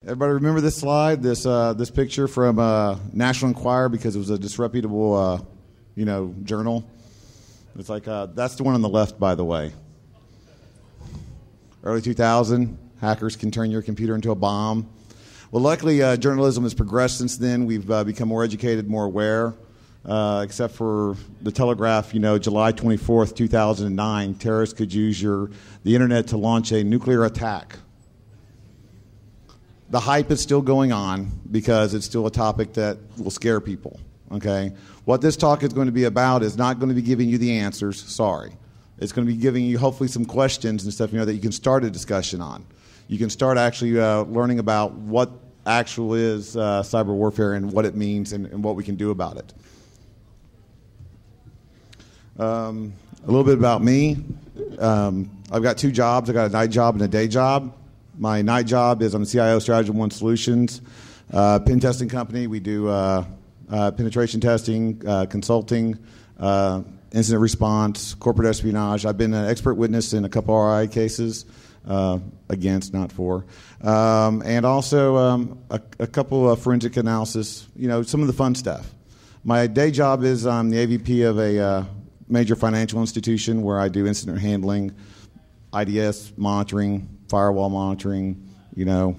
Everybody remember this slide, this picture from National Enquirer, because it was a disreputable, journal. It's like that's the one on the left, by the way. Early 2000, hackers can turn your computer into a bomb. Well, luckily, journalism has progressed since then. We've become more educated, more aware. Except for the Telegraph, July 24th, 2009, terrorists could use the internet to launch a nuclear attack. The hype is still going on because it's still a topic that will scare people, okay? What this talk is going to be about is not going to be giving you the answers, sorry. It's going to be giving you hopefully some questions and stuff, that you can start a discussion on. You can start actually learning about what actual is cyber warfare and what it means and what we can do about it. A little bit about me. I've got two jobs. I've got a night job and a day job. My night job is I'm the CIO Strategy One Solutions, pen testing company. We do penetration testing, consulting, incident response, corporate espionage. I've been an expert witness in a couple RI cases, against, not for, and also a couple of forensic analysis, some of the fun stuff. My day job is I'm the AVP of a major financial institution where I do incident handling, IDS monitoring, firewall monitoring,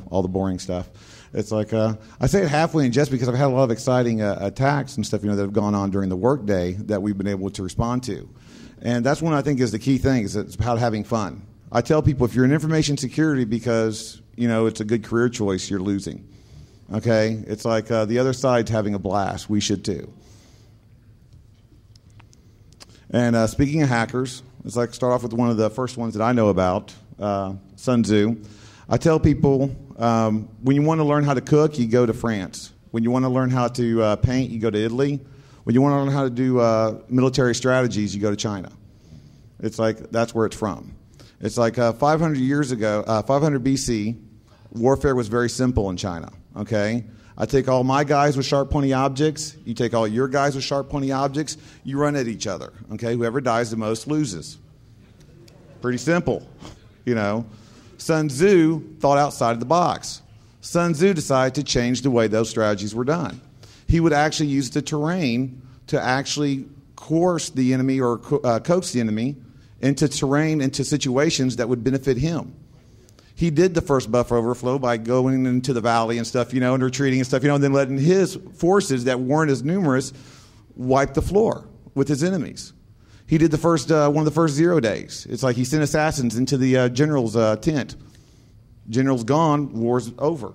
all the boring stuff. It's like, I say it halfway in jest because I've had a lot of exciting attacks and stuff, that have gone on during the workday that we've been able to respond to. And that's one I think is the key thing, is it's about having fun. I tell people, if you're in information security because, it's a good career choice, you're losing. Okay? It's like the other side's having a blast. We should too. And speaking of hackers, let's start off with one of the first ones that I know about, Sun Tzu. I tell people, when you want to learn how to cook, you go to France. When you want to learn how to paint, you go to Italy. When you want to learn how to do military strategies, you go to China. It's like that's where it's from. It's like 500 years ago, 500 BC, warfare was very simple in China, okay? I take all my guys with sharp, pointy objects. You take all your guys with sharp, pointy objects. You run at each other, okay? Whoever dies the most loses. Pretty simple, Sun Tzu thought outside of the box. Sun Tzu decided to change the way those strategies were done. He would actually use the terrain to actually coerce the enemy or coax the enemy into terrain, into situations that would benefit him. He did the first buffer overflow by going into the valley and stuff, and retreating and stuff, and then letting his forces that weren't as numerous wipe the floor with his enemies. He did the first one of the first 0 days. It's like he sent assassins into the general's tent. General's gone, war's over.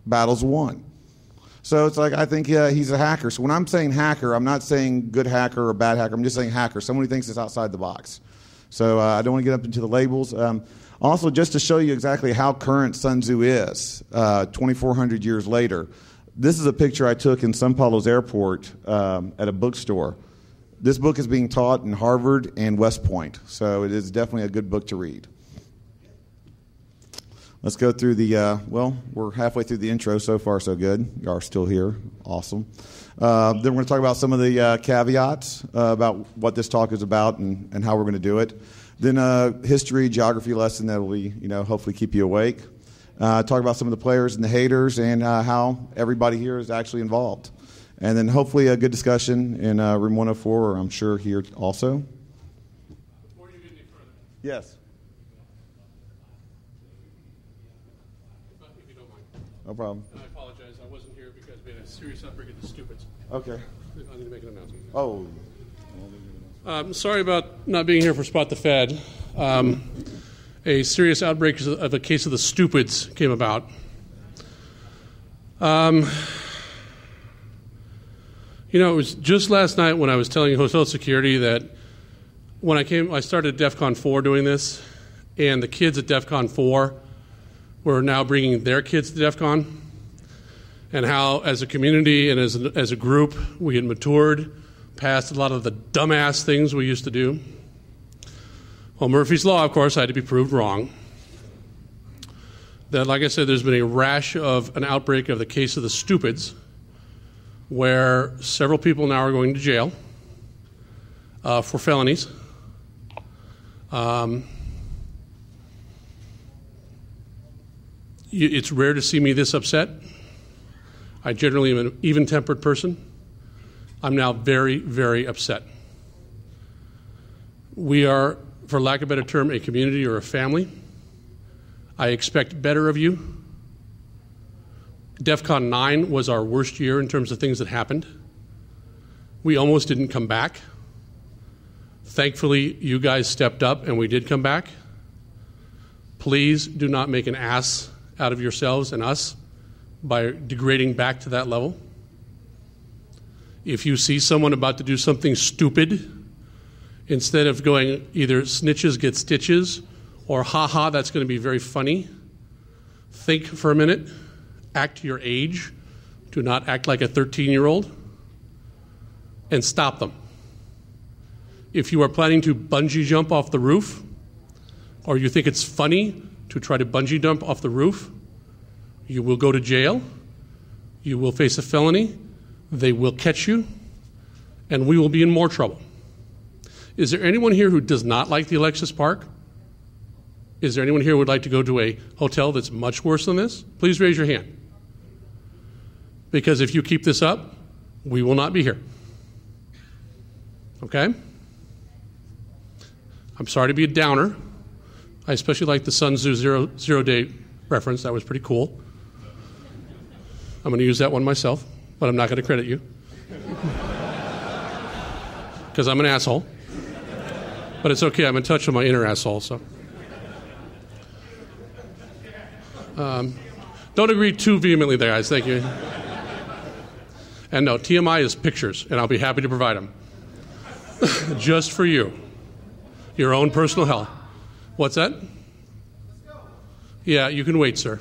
Battle's won. So it's like I think he's a hacker. So when I'm saying hacker, I'm not saying good hacker or bad hacker. I'm just saying hacker, someone who thinks it's outside the box. So I don't want to get up into the labels. Also, just to show you exactly how current Sun Tzu is, 2,400 years later, this is a picture I took in São Paulo's airport at a bookstore. This book is being taught in Harvard and West Point, so it is definitely a good book to read. Let's go through we're halfway through the intro. So far, so good. You are still here. Awesome. Then we're going to talk about some of the caveats about what this talk is about and how we're going to do it. Then a history, geography lesson that will be, hopefully keep you awake. Talk about some of the players and the haters and how everybody here is actually involved. And then hopefully a good discussion in room 104, or I'm sure here also. Before you get any further. Yes. If you don't mind. No problem. And I apologize. I wasn't here because we had a serious outbreak of the stupids. Okay. I need to make an announcement. Oh. Sorry about not being here for Spot the Fed. A serious outbreak of a case of the stupids came about. It was just last night when I was telling hotel security that when I started at DEF CON 4 doing this, and the kids at DEF CON 4 were now bringing their kids to DEF CON, and how as a community and as a group we had matured past a lot of the dumbass things we used to do. Well, Murphy's Law, of course, had to be proved wrong. That, like I said, there's been a rash of an outbreak of the case of the stupids, where several people now are going to jail for felonies. It's rare to see me this upset. I generally am an even-tempered person. I'm now very, very upset. We are, for lack of a better term, a community or a family. I expect better of you. DEF CON 9 was our worst year in terms of things that happened. We almost didn't come back. Thankfully, you guys stepped up and we did come back. Please do not make an ass out of yourselves and us by degrading back to that level. If you see someone about to do something stupid, instead of going either snitches get stitches or ha-ha, that's going to be very funny, think for a minute, act your age, do not act like a 13-year-old, and stop them. If you are planning to bungee jump off the roof, or you think it's funny to try to bungee jump off the roof, you will go to jail, you will face a felony, they will catch you, and we will be in more trouble. Is there anyone here who does not like the Alexis Park? Is there anyone here who would like to go to a hotel that's much worse than this? Please raise your hand. Because if you keep this up, we will not be here. Okay? I'm sorry to be a downer. I especially like the Sun Tzu zero-day reference. That was pretty cool. I'm going to use that one myself, but I'm not going to credit you. Because I'm an asshole. But it's okay. I'm in touch with my inner asshole, so. Don't agree too vehemently there, guys. Thank you. And no, TMI is pictures, and I'll be happy to provide them. Just for you. Your own personal hell. What's that? Yeah, you can wait, sir.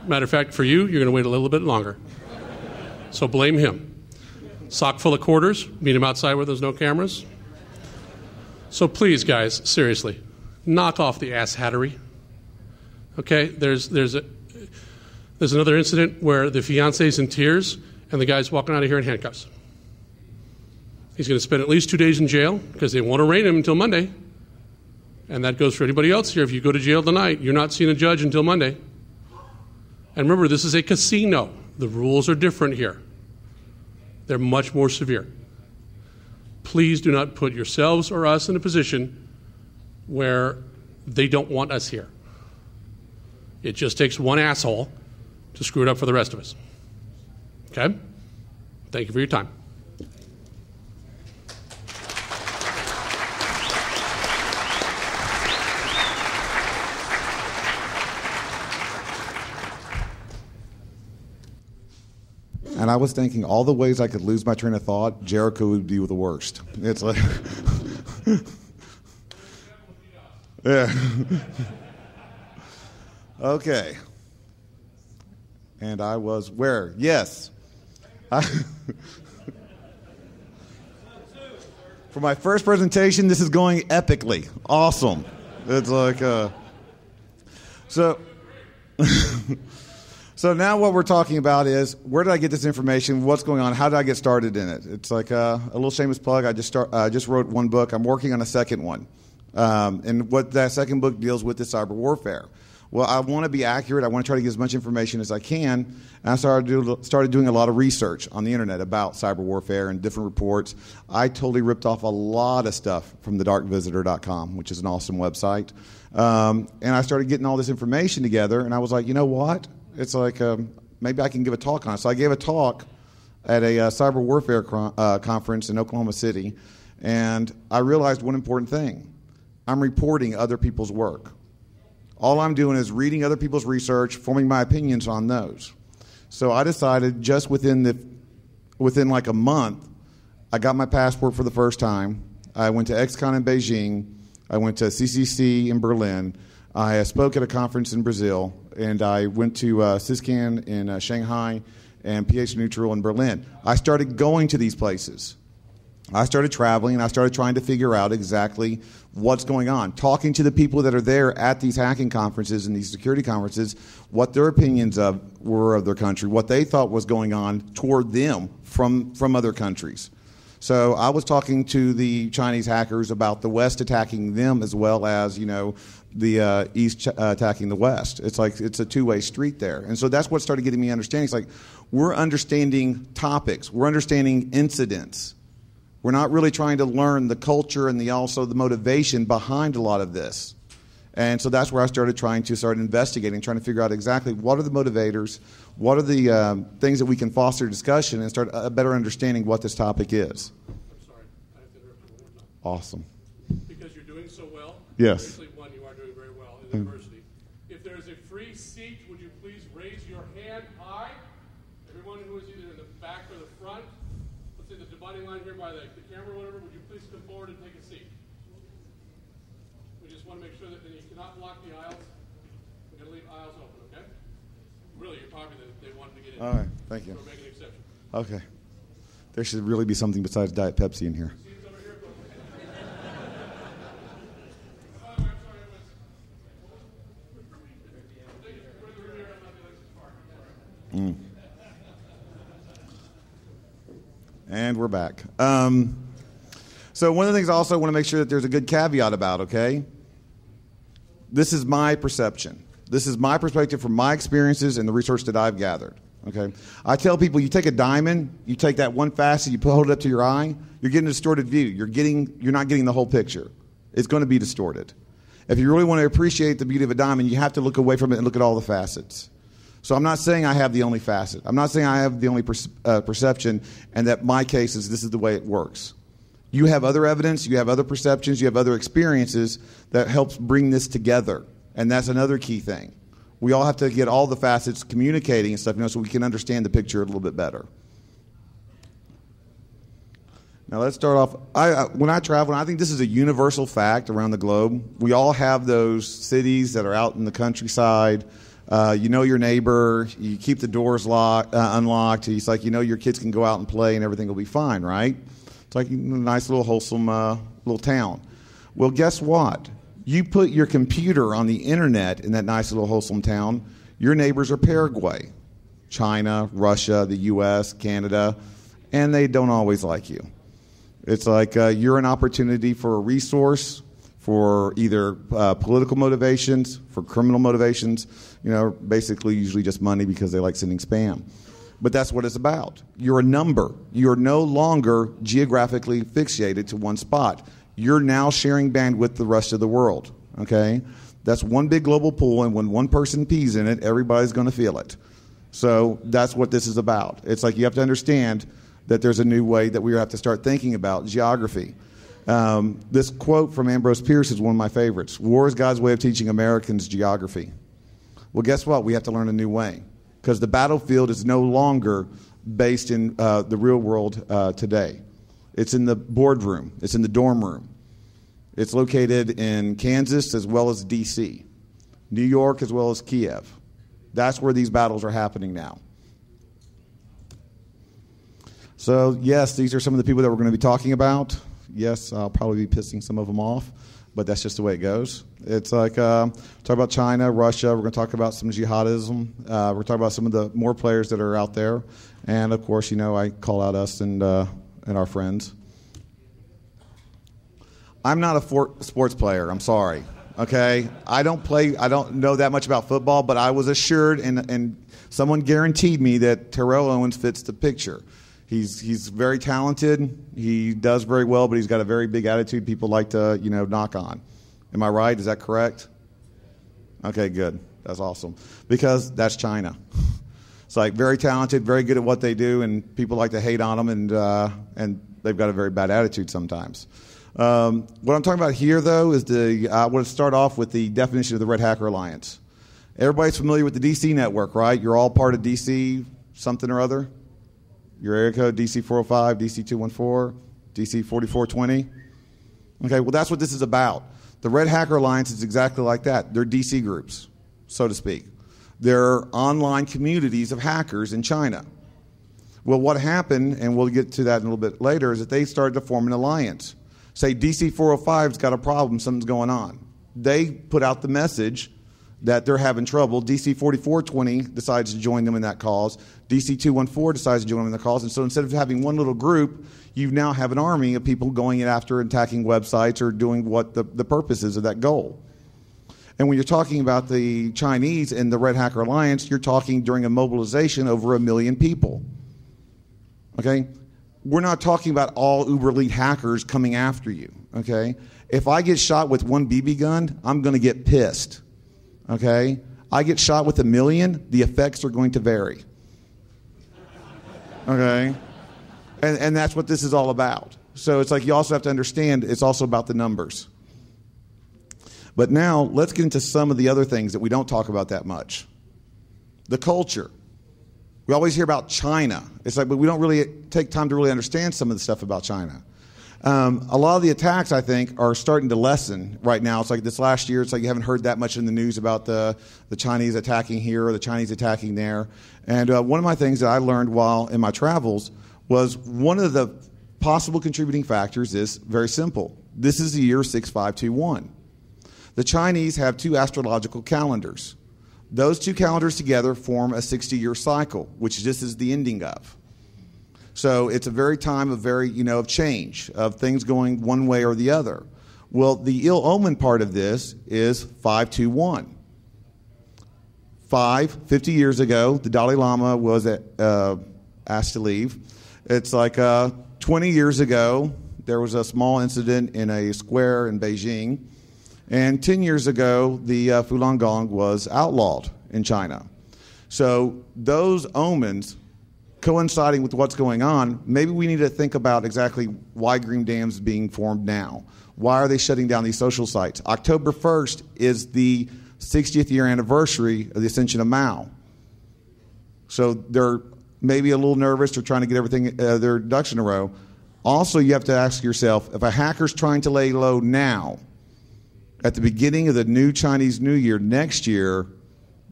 Matter of fact, for you, you're going to wait a little bit longer. So blame him. Sock full of quarters, meet him outside where there's no cameras. So please, guys, seriously, knock off the ass hattery. Okay, there's another incident where the fiance's in tears and the guy's walking out of here in handcuffs. He's going to spend at least 2 days in jail because they won't arraign him until Monday. And that goes for anybody else here. If you go to jail tonight, you're not seeing a judge until Monday. And remember, this is a casino. The rules are different here. They're much more severe. Please do not put yourselves or us in a position where they don't want us here. It just takes one asshole to screw it up for the rest of us. Okay? Thank you for your time. And I was thinking all the ways I could lose my train of thought, Jericho would be the worst. It's like, yeah. Okay. And I was where? Yes. For my first presentation, this is going epically. Awesome. It's like, so... So now what we're talking about is where did I get this information? What's going on? How did I get started in it? It's like a little shameless plug. I just wrote one book. I'm working on a second one. And what that second book deals with is cyber warfare. Well, I want to be accurate. I want to try to get as much information as I can. And I started doing a lot of research on the internet about cyber warfare and different reports. I totally ripped off a lot of stuff from thedarkvisitor.com, which is an awesome website. And I started getting all this information together, and I was like, you know what? It's like maybe I can give a talk on it. So I gave a talk at a cyber warfare conference in Oklahoma City, and I realized one important thing. I'm reporting other people's work. All I'm doing is reading other people's research, forming my opinions on those. So I decided just within like a month, I got my passport for the first time. I went to XCon in Beijing. I went to CCC in Berlin. I spoke at a conference in Brazil, and I went to CISCAN in Shanghai and PH Neutral in Berlin. I started going to these places. I started traveling, and I started trying to figure out exactly what's going on, talking to the people that are there at these hacking conferences and these security conferences, what their opinions were of their country, what they thought was going on toward them from other countries. So I was talking to the Chinese hackers about the West attacking them as well as, the East attacking the West. It's like it's a two-way street there. And so that's what started getting me understanding. It's like we're understanding topics. We're understanding incidents. We're not really trying to learn the culture and also the motivation behind a lot of this. And so that's where I started trying to start investigating, trying to figure out exactly what are the motivators, what are the things that we can foster discussion and start a better understanding what this topic is. I'm sorry, I have to interrupt you one more time. Awesome. Because you're doing so well. Yes. Actually, one, you are doing very well in diversity. If there is a free seat, would you please raise your hand high? Everyone who is either in the back or the front, let's say the dividing line here by the camera or whatever, would you please come forward and take a seat? We just want to make sure that you cannot block the aisles. We're going to leave aisles open, okay? Really, you're probably they wanted to get in. All right, thank you. So we're making an exception. Okay. There should really be something besides Diet Pepsi in here. Seats over here. And we're back. So one of the things I also want to make sure that there's a good caveat about, okay? This is my perception. This is my perspective from my experiences and the research that I've gathered, okay? I tell people you take a diamond, you take that one facet, you hold it up to your eye, you're getting a distorted view. You're not getting the whole picture. It's going to be distorted. If you really want to appreciate the beauty of a diamond, you have to look away from it and look at all the facets. So I'm not saying I have the only facet. I'm not saying I have the only perception and that my case is this is the way it works. You have other evidence, you have other perceptions, you have other experiences that helps bring this together. And that's another key thing. We all have to get all the facets communicating and stuff, so we can understand the picture a little bit better. Now let's start off. When I travel, I think this is a universal fact around the globe. We all have those cities that are out in the countryside. You know your neighbor. You keep the doors unlocked. It's like your kids can go out and play and everything will be fine, right? It's like a nice little wholesome little town. Well, guess what? You put your computer on the internet in that nice little wholesome town, your neighbors are Paraguay, China, Russia, the U.S., Canada, and they don't always like you. It's like you're an opportunity for a resource, for either political motivations, for criminal motivations, basically usually just money because they like sending spam. But that's what it's about. You're a number. You're no longer geographically fixated to one spot. You're now sharing bandwidth with the rest of the world, okay? That's one big global pool, and when one person pees in it, everybody's going to feel it. So that's what this is about. It's like you have to understand that there's a new way that we have to start thinking about geography. This quote from Ambrose Pierce is one of my favorites. War is God's way of teaching Americans geography. Well, guess what? We have to learn a new way because the battlefield is no longer based in the real world today. It's in the boardroom. It's in the dorm room. It's located in Kansas as well as D.C., New York as well as Kiev. That's where these battles are happening now. So, yes, these are some of the people that we're going to be talking about. Yes, I'll probably be pissing some of them off, but that's just the way it goes. It's like, talk about China, Russia. We're going to talk about some jihadism. We're going to talk about some of the more players that are out there. And, of course, I call out us and our friends. I'm not a sports player. I'm sorry. Okay? I don't know that much about football, but I was assured and someone guaranteed me that Terrell Owens fits the picture. He's very talented. He does very well, but he's got a very big attitude people like to, knock on. Am I right? Is that correct? Okay, good. That's awesome. Because that's China. It's like very talented, very good at what they do, and people like to hate on them, and they've got a very bad attitude sometimes. What I'm talking about here, though, is I want to start off with the definition of the Red Hacker Alliance. Everybody's familiar with the DC network, right? You're all part of DC something or other. Your area code, DC 405, DC 214, DC 4420. Okay, well, that's what this is about. The Red Hacker Alliance is exactly like that. They're DC groups, so to speak. They're online communities of hackers in China. Well, what happened, and we'll get to that in a little bit later, is that they started to form an alliance. Say DC 405's got a problem, something's going on. They put out the message that they're having trouble. DC 4420 decides to join them in that cause. DC 214 decides to join them in the cause. And so instead of having one little group, you now have an army of people going after attacking websites or doing what the purpose is of that goal. And when you're talking about the Chinese and the Red Hacker Alliance, you're talking during a mobilization over 1 million people. Okay? We're not talking about all uber elite hackers coming after you. Okay? If I get shot with one BB gun, I'm going to get pissed. Okay? I get shot with 1 million, the effects are going to vary. Okay? And that's what this is all about. So it's like you also have to understand it's also about the numbers. But now let's get into some of the other things that we don't talk about that much. The culture. We always hear about China. It's like, but we don't really take time to really understand some of the stuff about China. A lot of the attacks, I think, are starting to lessen right now. It's like this last year, it's like you haven't heard that much in the news about the Chinese attacking here or the Chinese attacking there. And one of my things that I learned while in my travels was one of the possible contributing factors is very simple. This is the year 6521. The Chinese have 2 astrological calendars. Those 2 calendars together form a 60-year cycle, which this is the ending of. So it's a very time of of change, of things going one way or the other. Well, the ill omen part of this is 521. 50 years ago, the Dalai Lama was asked to leave. It's like 20 years ago, there was a small incident in a square in Beijing. And 10 years ago, the Falun Gong was outlawed in China. So those omens coinciding with what's going on, maybe we need to think about exactly why Green Dam's being formed now. Why are they shutting down these social sites? October 1st is the 60th year anniversary of the ascension of Mao. So they're maybe a little nervous. They're trying to get everything, their ducks in a row. Also, you have to ask yourself, if a hacker's trying to lay low now, at the beginning of the new Chinese New Year next year,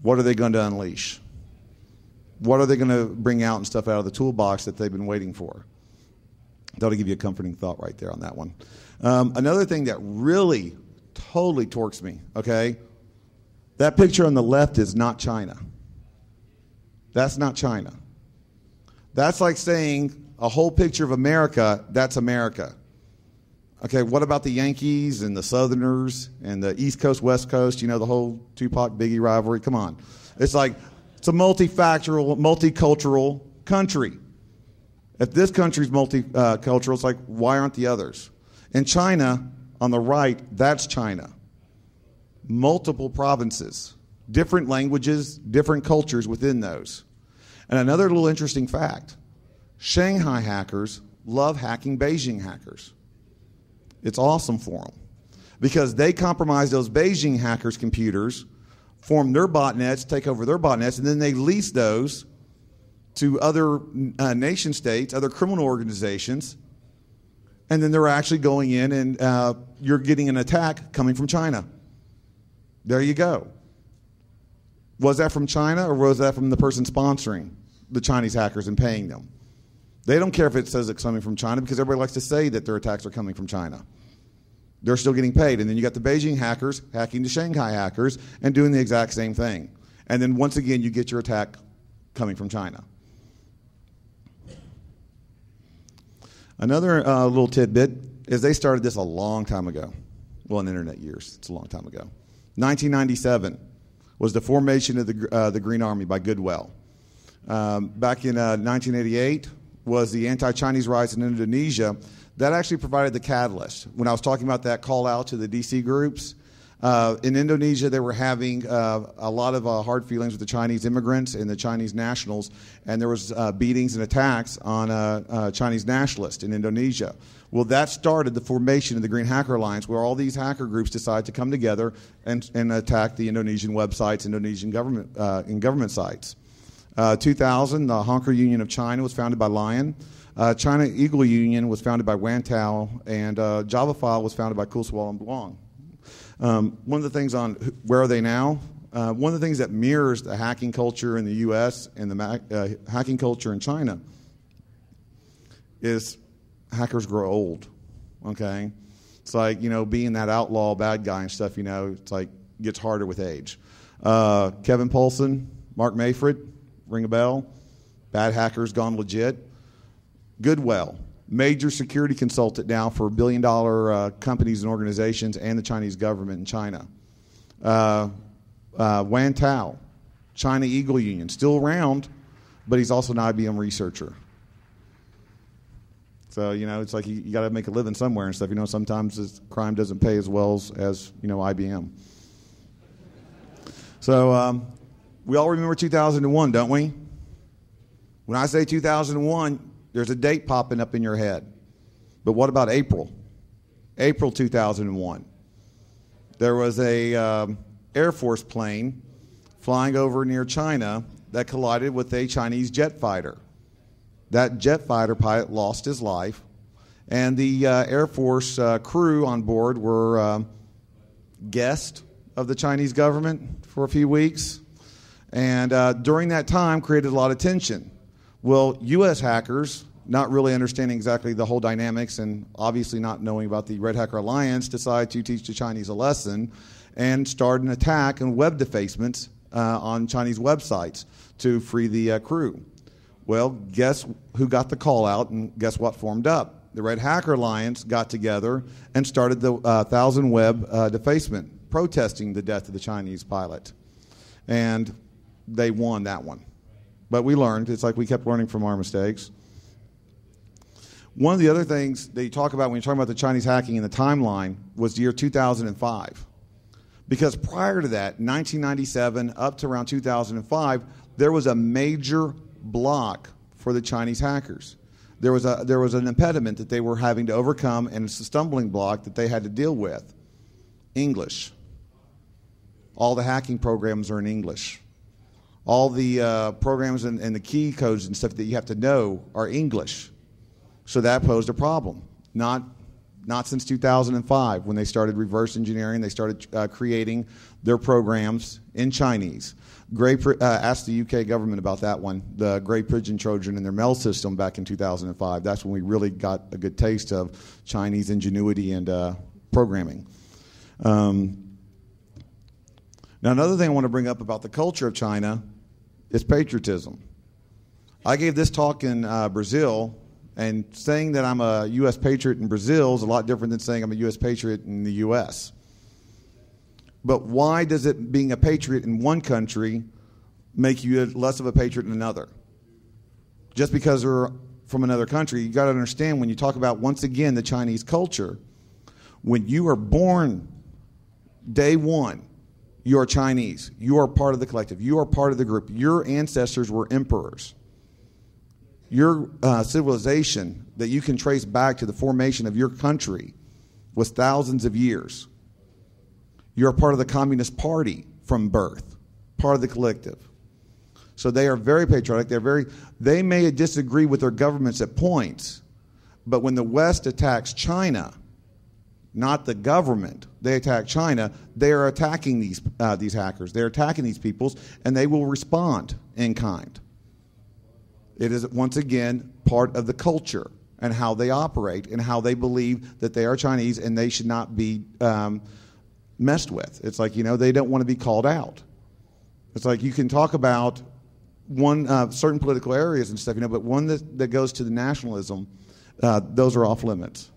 what are they going to unleash? What are they going to bring out and stuff out of the toolbox that they've been waiting for? That'll give you a comforting thought right there on that one. Another thing that really totally torques me, okay? That picture on the left is not China. That's not China. That's like saying a whole picture of America, that's America. Okay, what about the Yankees and the Southerners and the East Coast, West Coast, the whole Tupac-Biggie rivalry? Come on. It's like, it's a multifactorial, multicultural country. If this country's multicultural, it's like, why aren't the others? In China, on the right, that's China. Multiple provinces, different languages, different cultures within those. And another little interesting fact, Shanghai hackers love hacking Beijing hackers. It's awesome for them because they compromise those Beijing hackers' computers, form their botnets, take over their botnets, and then they lease those to other nation states, other criminal organizations, and then they're actually going in and you're getting an attack coming from China. There you go. Was that from China or was that from the person sponsoring the Chinese hackers and paying them? They don't care if it says it's coming from China because everybody likes to say that their attacks are coming from China. They're still getting paid. And then you got the Beijing hackers hacking the Shanghai hackers and doing the exact same thing. And then once again, you get your attack coming from China. Another little tidbit is they started this a long time ago. Well, in internet years, it's a long time ago. 1997 was the formation of the Green Army by Goodwell. Back in 1988 was the anti-Chinese riots in Indonesia. That actually provided the catalyst. When I was talking about that call out to the DC groups, in Indonesia they were having a lot of hard feelings with the Chinese immigrants and the Chinese nationals, and there was beatings and attacks on Chinese nationalists in Indonesia. Well, that started the formation of the Green Hacker Alliance, where all these hacker groups decided to come together and attack the Indonesian websites, Indonesian government sites. 2000, the Honker Union of China was founded by Lion. China Eagle Union was founded by Wan Tao, and Java File was founded by Kuoswal and Bluong. One of the things on where are they now? One of the things that mirrors the hacking culture in the U.S. and the hacking culture in China is hackers grow old. Okay, it's like being that outlaw bad guy and stuff. It's like gets harder with age. Kevin Poulsen, Mark Mayford, ring a bell. Bad hackers gone legit. Goodwell, major security consultant now for billion-dollar companies and organizations and the Chinese government in China. Wan Tao, China Eagle Union, still around, but he's also an IBM researcher. So, it's like you got to make a living somewhere and stuff. Sometimes crime doesn't pay as well as IBM. So we all remember 2001, don't we? When I say 2001, there's a date popping up in your head. But what about April? April 2001. There was a Air Force plane flying over near China that collided with a Chinese jet fighter. That jet fighter pilot lost his life, and the Air Force crew on board were guests of the Chinese government for a few weeks, and during that time created a lot of tension. Well, U.S. hackers, not really understanding exactly the whole dynamics and obviously not knowing about the Red Hacker Alliance, decided to teach the Chinese a lesson and start an attack and web defacements on Chinese websites to free the crew. Well, guess who got the call out and guess what formed up? The Red Hacker Alliance got together and started the 1,000 Web defacement, protesting the death of the Chinese pilot. And they won that one. But we learned. It's like we kept learning from our mistakes. One of the other things that you talk about when you're talking about the Chinese hacking in the timeline was the year 2005. Because prior to that, 1997 up to around 2005, there was a major block for the Chinese hackers. There was an impediment that they were having to overcome, and it's a stumbling block that they had to deal with. English. All the hacking programs are in English. All the programs and the key codes and stuff that you have to know are English. So that posed a problem. Not since 2005 when they started reverse engineering. They started creating their programs in Chinese. Asked the UK government about that one, the Grey Pigeon Trojan in their mail system back in 2005. That's when we really got a good taste of Chinese ingenuity and programming. Now, another thing I want to bring up about the culture of China is patriotism. I gave this talk in Brazil, and saying that I'm a U.S. patriot in Brazil is a lot different than saying I'm a U.S. patriot in the U.S. But why does it, being a patriot in one country, make you less of a patriot in another? Just because they're from another country, you got to understand when you talk about, once again, the Chinese culture, when you are born day one, you are Chinese. You are part of the collective. You are part of the group. Your ancestors were emperors. Your civilization that you can trace back to the formation of your country was thousands of years. You're a part of the Communist Party from birth, part of the collective. So they are very patriotic. They may disagree with their governments at points, but when the West attacks China, not the government, they attack China, they are attacking these hackers. They're attacking these peoples, and they will respond in kind. It is, once again, part of the culture and how they operate and how they believe that they are Chinese and they should not be messed with. It's like, they don't want to be called out. It's like you can talk about certain political areas and stuff, but one that goes to the nationalism, those are off limits.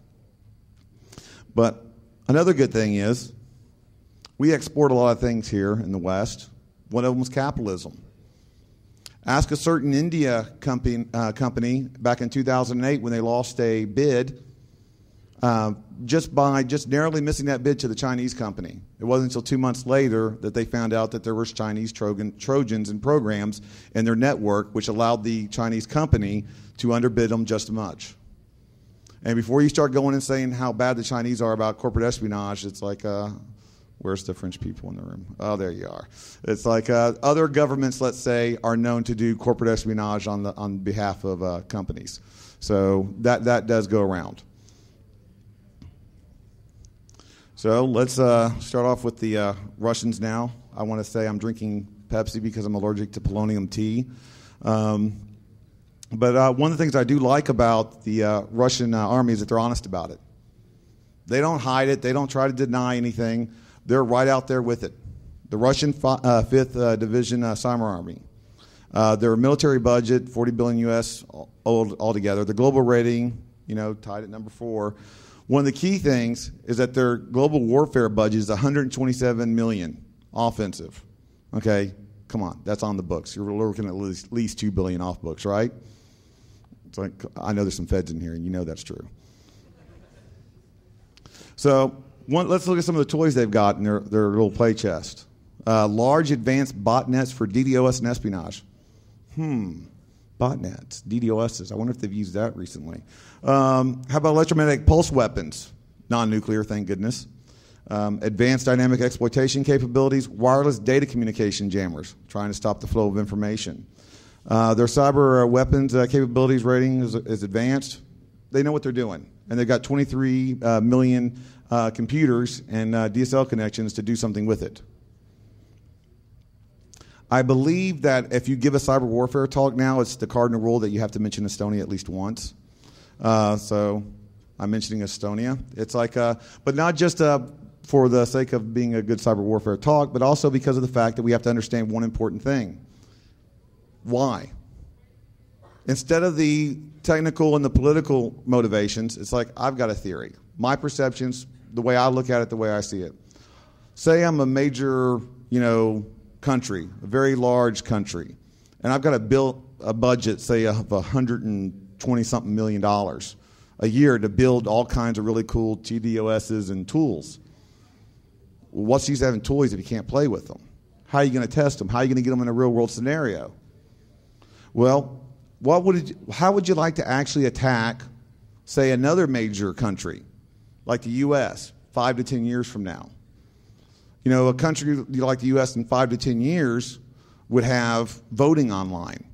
But another good thing is we export a lot of things here in the West. One of them was capitalism. Ask a certain India company back in 2008 when they lost a bid just narrowly missing that bid to the Chinese company. It wasn't until 2 months later that they found out that there was Chinese Trojans and programs in their network which allowed the Chinese company to underbid them just as much. And before you start going and saying how bad the Chinese are about corporate espionage, it's like, where's the French people in the room? Oh, there you are. It's like other governments, let's say, are known to do corporate espionage on behalf of companies. So that does go around. So let's start off with the Russians now. I want to say I'm drinking Pepsi because I'm allergic to polonium tea. But one of the things I do like about the Russian army is that they're honest about it. They don't hide it. They don't try to deny anything. They're right out there with it. The Russian 5th Division Summer Army. Their military budget, $40 billion U.S. altogether. The global rating, tied at number 4. One of the key things is that their global warfare budget is $127 million offensive. Okay, come on, that's on the books. You're looking at least $2 billion off books, right? It's like, I know there's some feds in here, and you know that's true. So let's look at some of the toys they've got in their little play chest. Large advanced botnets for DDoS and espionage. Botnets, DDoSs. I wonder if they've used that recently. How about electromagnetic pulse weapons? Non-nuclear, thank goodness. Advanced dynamic exploitation capabilities, wireless data communication jammers, trying to stop the flow of information. Their cyber weapons capabilities rating is advanced. They know what they're doing. And they've got 23 million computers and DSL connections to do something with it. I believe that if you give a cyber warfare talk now, it's the cardinal rule that you have to mention Estonia at least once. So I'm mentioning Estonia. It's like, but not just for the sake of being a good cyber warfare talk, but also because of the fact that we have to understand one important thing. Why? Instead of the technical and the political motivations, it's like, I've got a theory. My perceptions, the way I look at it, the way I see it. Say I'm a major, country, a very large country, and I've got to build a budget, say, of $120-something million a year to build all kinds of really cool TDOSs and tools. Well, what's the use of having toys if you can't play with them? How are you going to test them? How are you going to get them in a real-world scenario? Well, how would you like to actually attack, say, another major country, like the U.S., 5 to 10 years from now? A country like the U.S. in 5 to 10 years would have voting online.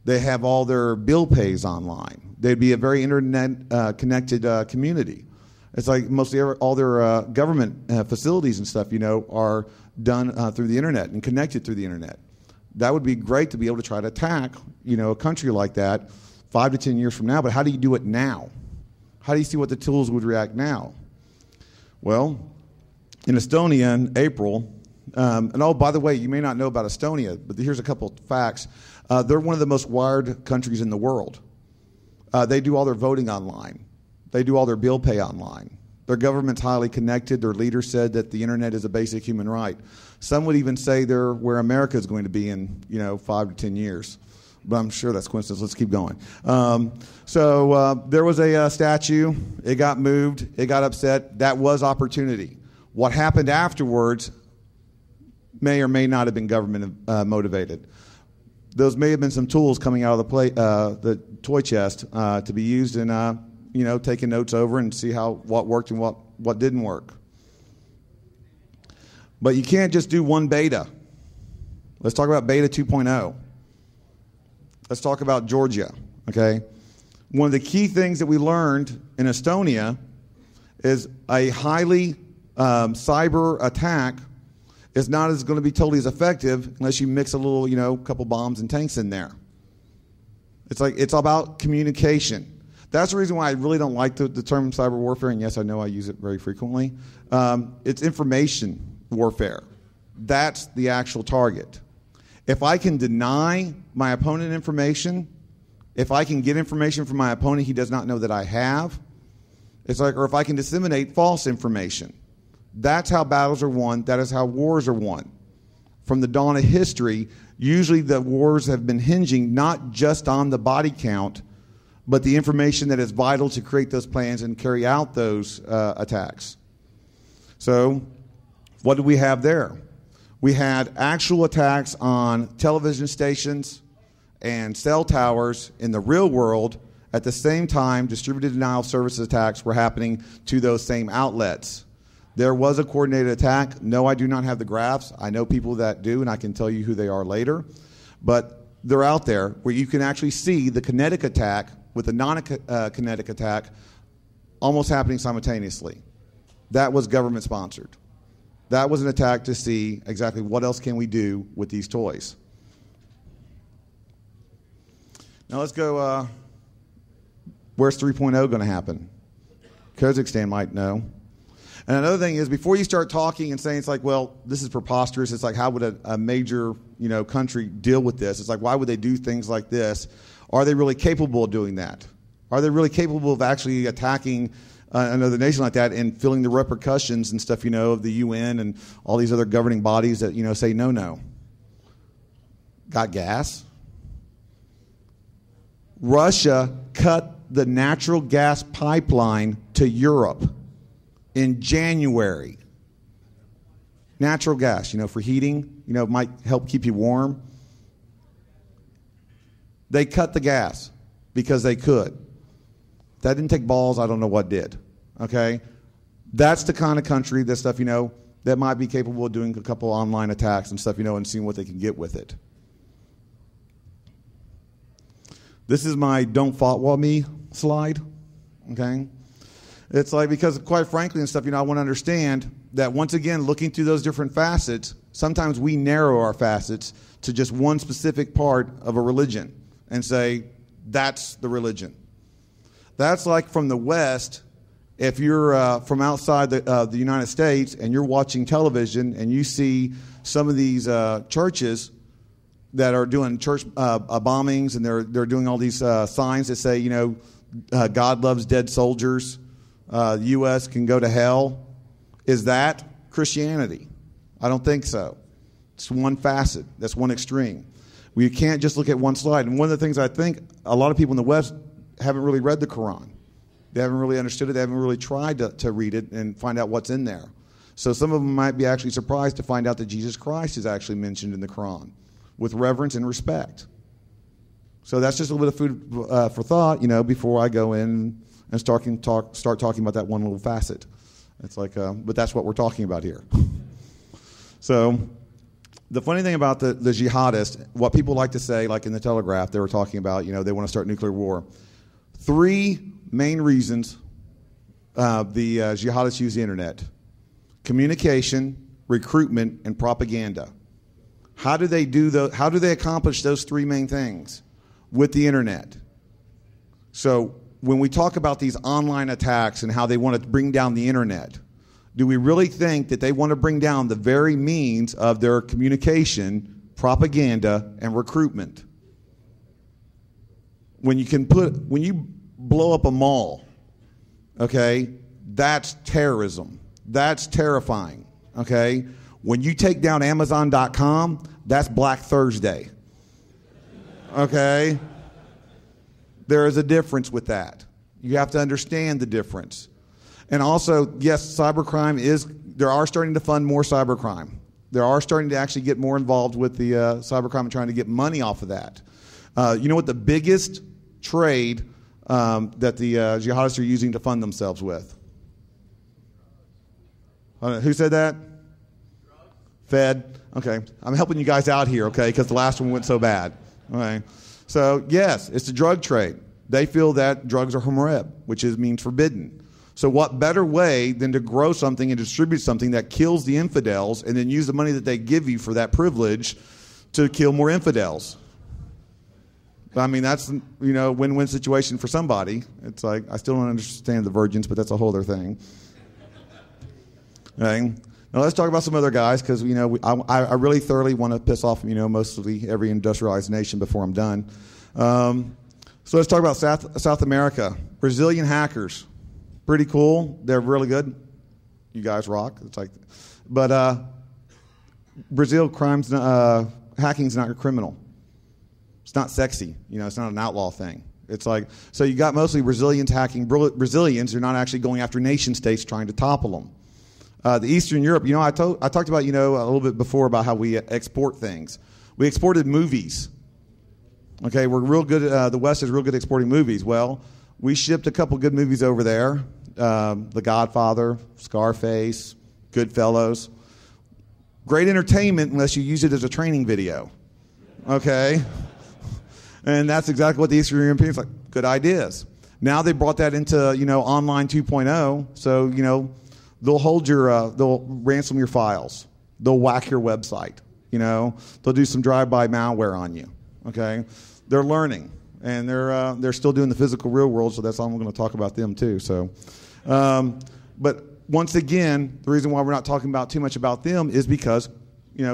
They have all their bill pays online. They'd be a very internet-connected community. It's like mostly all their government facilities and stuff, are done through the internet and connected through the internet. That would be great to be able to try to attack, a country like that 5 to 10 years from now. But how do you do it now? How do you see what the tools would react now? Well, in Estonia in April, and oh, by the way, you may not know about Estonia, but here's a couple of facts. They're one of the most wired countries in the world. They do all their voting online. They do all their bill pay online. Their government's highly connected. Their leader said that the internet is a basic human right. Some would even say they're where America is going to be in 5 to 10 years. But I'm sure that's coincidence. Let's keep going. So there was a statue. It got moved. It got upset. That was opportunity. What happened afterwards may or may not have been government motivated. Those may have been some tools coming out of the toy chest to be used in taking notes over and see what worked and what didn't work. But you can't just do one beta. Let's talk about beta 2.0. Let's talk about Georgia. Okay, one of the key things that we learned in Estonia is a highly cyber attack is not going to be totally as effective unless you mix a little, couple bombs and tanks in there. It's like it's about communication. That's the reason why I really don't like the term cyber warfare, and yes, I know I use it very frequently. It's information warfare. That's the actual target. If I can deny my opponent information, if I can get information from my opponent he does not know that I have, or if I can disseminate false information. That's how battles are won. That is how wars are won. From the dawn of history, usually the wars have been hinging not just on the body count, but the information that is vital to create those plans and carry out those attacks. So what do we have there? We had actual attacks on television stations and cell towers in the real world. At the same time, distributed denial of services attacks were happening to those same outlets. There was a coordinated attack. No, I do not have the graphs. I know people that do, and I can tell you who they are later. But they're out there where you can actually see the kinetic attack with the non-kinetic attack almost happening simultaneously. That was government-sponsored. That was an attack to see exactly what else can we do with these toys. Now let's go, where's 3.0 going to happen? Kazakhstan might know. And another thing is, before you start talking and saying it's like, well, this is preposterous, it's like, how would a major country deal with this? It's like, why would they do things like this? Are they really capable of doing that? Are they really capable of actually attacking another nation like that and feeling the repercussions and stuff, of the UN and all these other governing bodies that, say no. Got gas? Russia cut the natural gas pipeline to Europe in January. Natural gas, for heating, might help keep you warm. They cut the gas because they could. That didn't take balls. I don't know what did. Okay? That's the kind of country, that stuff, that might be capable of doing a couple online attacks and stuff, and seeing what they can get with it. This is my don't fatwa me slide. Okay? It's like, because quite frankly and stuff, I want to understand that once again, looking through those different facets, sometimes we narrow our facets to just one specific part of a religion and say, that's the religion. That's like from the West, if you're from outside the United States and you're watching television and you see some of these churches that are doing church bombings and they're doing all these signs that say, God loves dead soldiers, the U.S. can go to hell. Is that Christianity? I don't think so. It's one facet. That's one extreme. We can't just look at one slide. And one of the things I think a lot of people in the West haven't really read the Quran. They haven't really understood it. They haven't really tried to read it and find out what's in there. So some of them might be actually surprised to find out that Jesus Christ is actually mentioned in the Quran with reverence and respect. So that's just a little bit of food for thought, before I go in and start talking about that one little facet. It's like, but that's what we're talking about here. So the funny thing about the jihadists, what people like to say, like in the Telegraph, they were talking about, they want to start nuclear war. 3 main reasons the jihadists use the internet: communication, recruitment, and propaganda. How do they accomplish those 3 main things? With the internet. So when we talk about these online attacks and how they want to bring down the internet, do we really think that they want to bring down the very means of their communication, propaganda, and recruitment? When you blow up a mall, okay, that's terrorism. That's terrifying, okay? When you take down Amazon.com, that's Black Thursday, okay? There is a difference with that. You have to understand the difference. And also, yes, cybercrime they are starting to fund more cybercrime. They are starting to actually get more involved with the cybercrime and trying to get money off of that. You know what the biggest trade that the jihadists are using to fund themselves with? Who said that? Fed. Okay. I'm helping you guys out here, okay, because the last one went so bad. Okay. So, yes, it's the drug trade. They feel that drugs are haram, which means forbidden. So what better way than to grow something and distribute something that kills the infidels and then use the money that they give you for that privilege to kill more infidels? I mean, that's, win-win situation for somebody. It's like, I still don't understand the virgins, but that's a whole other thing. Okay. Now let's talk about some other guys, because I really thoroughly want to piss off mostly every industrialized nation before I'm done. So let's talk about South America. Brazilian hackers, pretty cool. They're really good. You guys rock. It's like, but Brazil hacking's not criminal. It's not sexy. It's not an outlaw thing. It's like, so you got mostly Brazilians hacking. Brazilians are not actually going after nation states trying to topple them. The Eastern Europe, I talked about, a little bit before about how we export things. We exported movies. Okay, we're real good. The West is real good at exporting movies. Well, we shipped a couple good movies over there. The Godfather, Scarface, Goodfellas. Great entertainment unless you use it as a training video. Okay? And that's exactly what the Eastern Europeans like. Good ideas. Now they brought that into, online 2.0. So, they'll hold they'll ransom your files. They'll whack your website. They'll do some drive-by malware on you. Okay? They're learning, and they're still doing the physical real world, so that's all I'm going to talk about them too. So, but once again, the reason why we're not talking about too much about them is because,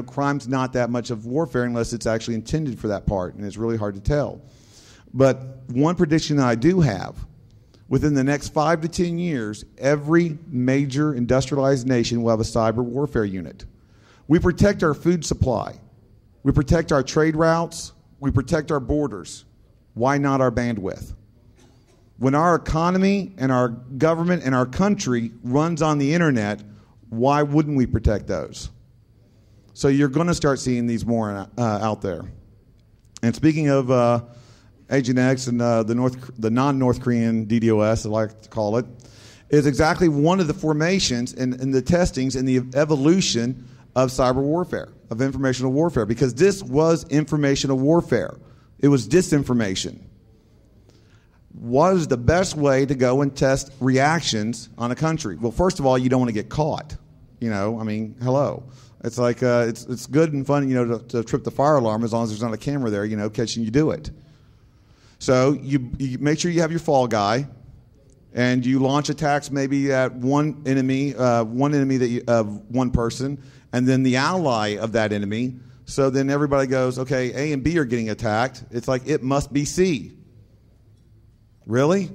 crime's not that much of warfare unless it's actually intended for that part, and it's really hard to tell. But one prediction that I do have, within the next 5 to 10 years, every major industrialized nation will have a cyber warfare unit. We protect our food supply. We protect our trade routes. We protect our borders. Why not our bandwidth? When our economy and our government and our country runs on the internet, why wouldn't we protect those? So you're going to start seeing these more out there. And speaking of Agent X and the non-North Korean DDoS, I like to call it, is exactly one of the formations in the testings and the evolution of cyber warfare, of informational warfare, because this was informational warfare. It was disinformation. What is the best way to go and test reactions on a country? Well, first of all, you don't want to get caught. Hello. It's like it's good and fun, to trip the fire alarm as long as there's not a camera there, catching you do it. So you make sure you have your fall guy, and you launch attacks maybe at one enemy one person, and then the ally of that enemy. So then everybody goes, okay, A and B are getting attacked. It's like it must be C. Really?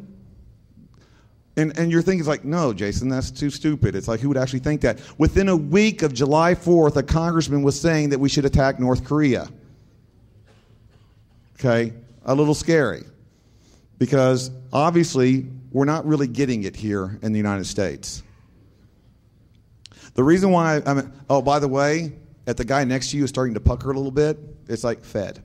And your thinking is like, no, Jayson, that's too stupid. It's like, who would actually think that? Within a week of July 4th, a congressman was saying that we should attack North Korea. Okay? A little scary. Because obviously, we're not really getting it here in the United States. The reason why, by the way, at the guy next to you is starting to pucker a little bit, it's like Fed.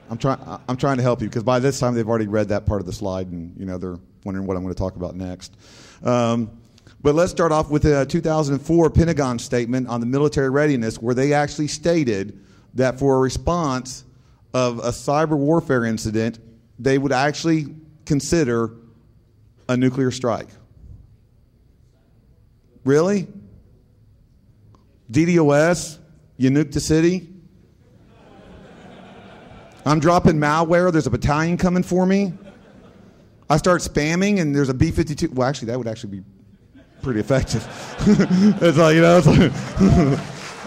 I'm trying to help you, because by this time they've already read that part of the slide, and they're wondering what I'm going to talk about next. But let's start off with a 2004 Pentagon statement on the military readiness, where they actually stated that for a response of a cyber warfare incident, they would actually consider a nuclear strike. Really? DDoS? You nuked the city? I'm dropping malware. There's a battalion coming for me. I start spamming, and there's a B-52. Well, actually, that would actually be pretty effective. It's like,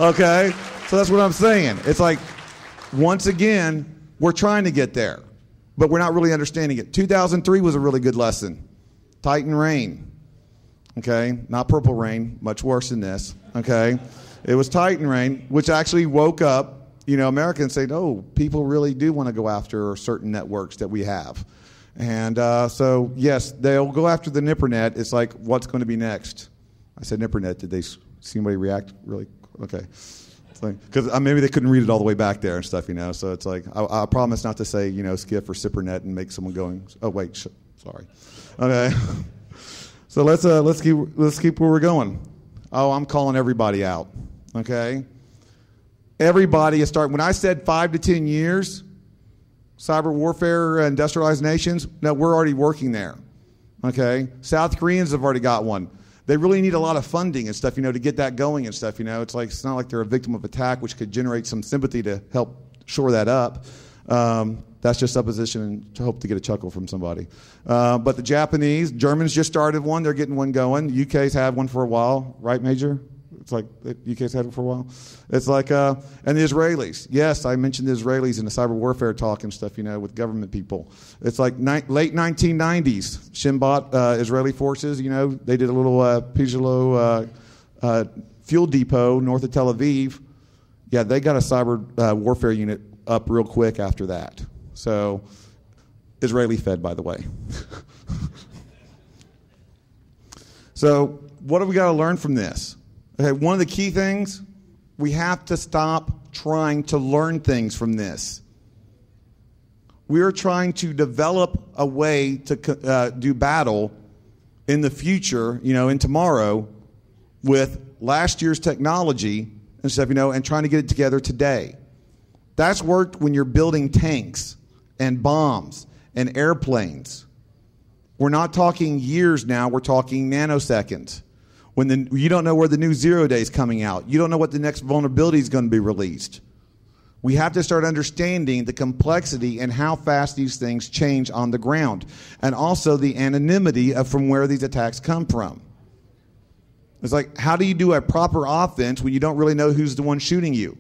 okay. So that's what I'm saying. It's like, once again, we're trying to get there, but we're not really understanding it. 2003 was a really good lesson. Titan rain. Okay? Not purple rain. Much worse than this. Okay? It was Titan rain, which actually woke up Americans say, oh, people really do want to go after certain networks that we have. And so, yes, they'll go after the NIPRNet. It's like, what's going to be next? I said NIPRNet. Did they see anybody react? Really? Okay. Because maybe they couldn't read it all the way back there and stuff, So it's like, I promise not to say, SCIF or CIPRNet and make someone going, oh, wait, sorry. Okay. So let's keep where we're going. Oh, I'm calling everybody out. Okay. Everybody is starting. When I said 5 to 10 years, cyber warfare, industrialized nations, no, we're already working there. Okay? South Koreans have already got one. They really need a lot of funding and stuff, to get that going and stuff, It's like, it's not like they're a victim of attack, which could generate some sympathy to help shore that up. That's just supposition and to hope to get a chuckle from somebody. But the Japanese, Germans just started one. They're getting one going. UK's had one for a while. Right, Major? It's like the UK's had it for a while. It's like, and the Israelis. Yes, I mentioned the Israelis in the cyber warfare talk and stuff, with government people. It's like late 1990s. Shinbot, Israeli forces, they did a little Pijalo fuel depot north of Tel Aviv. Yeah, they got a cyber warfare unit up real quick after that. So, Israeli fed, by the way. So, what have we got to learn from this? Okay, one of the key things, we have to stop trying to learn things from this. We are trying to develop a way to do battle in the future, in tomorrow, with last year's technology and stuff, and trying to get it together today. That's worked when you're building tanks and bombs and airplanes. We're not talking years now, we're talking nanoseconds. When you don't know where the new 0 day is coming out. You don't know what the next vulnerability is going to be released. We have to start understanding the complexity and how fast these things change on the ground. And also the anonymity of from where these attacks come from. It's like, how do you do a proper offense when you don't really know who's the one shooting you?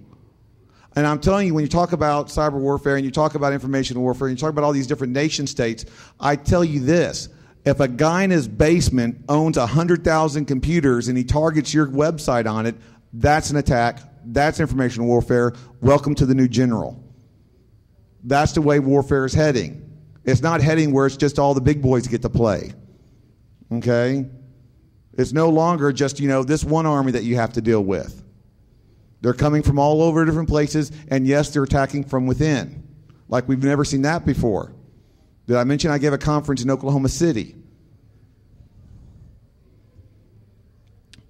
And I'm telling you, when you talk about cyber warfare and you talk about information warfare and you talk about all these different nation states, I tell you this. If a guy in his basement owns 100,000 computers and he targets your website on it, that's an attack. That's information warfare. Welcome to the new general. That's the way warfare is heading. It's not heading where it's just all the big boys get to play. Okay? It's no longer just, this one army that you have to deal with. They're coming from all over different places, and yes, they're attacking from within. Like we've never seen that before. Did I mention I gave a conference in Oklahoma City?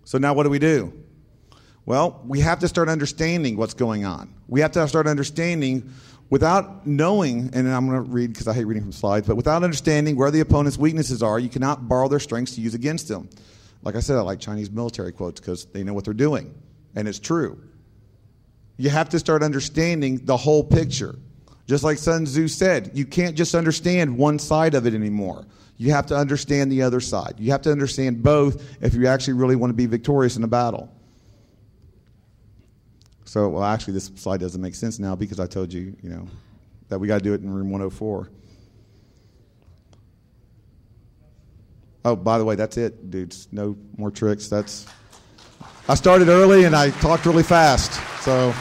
So now what do? Well, we have to start understanding what's going on. We have to start understanding without knowing, and I'm going to read because I hate reading from slides, but without understanding where the opponent's weaknesses are, you cannot borrow their strengths to use against them. Like I said, I like Chinese military quotes because they know what they're doing, and it's true. You have to start understanding the whole picture. Just like Sun Tzu said, you can't just understand one side of it anymore. You have to understand the other side. You have to understand both if you actually really want to be victorious in a battle. So, well, actually, this slide doesn't make sense now because I told you, that we got to do it in room 104. Oh, by the way, that's it, dudes. No more tricks. I started early and I talked really fast. So.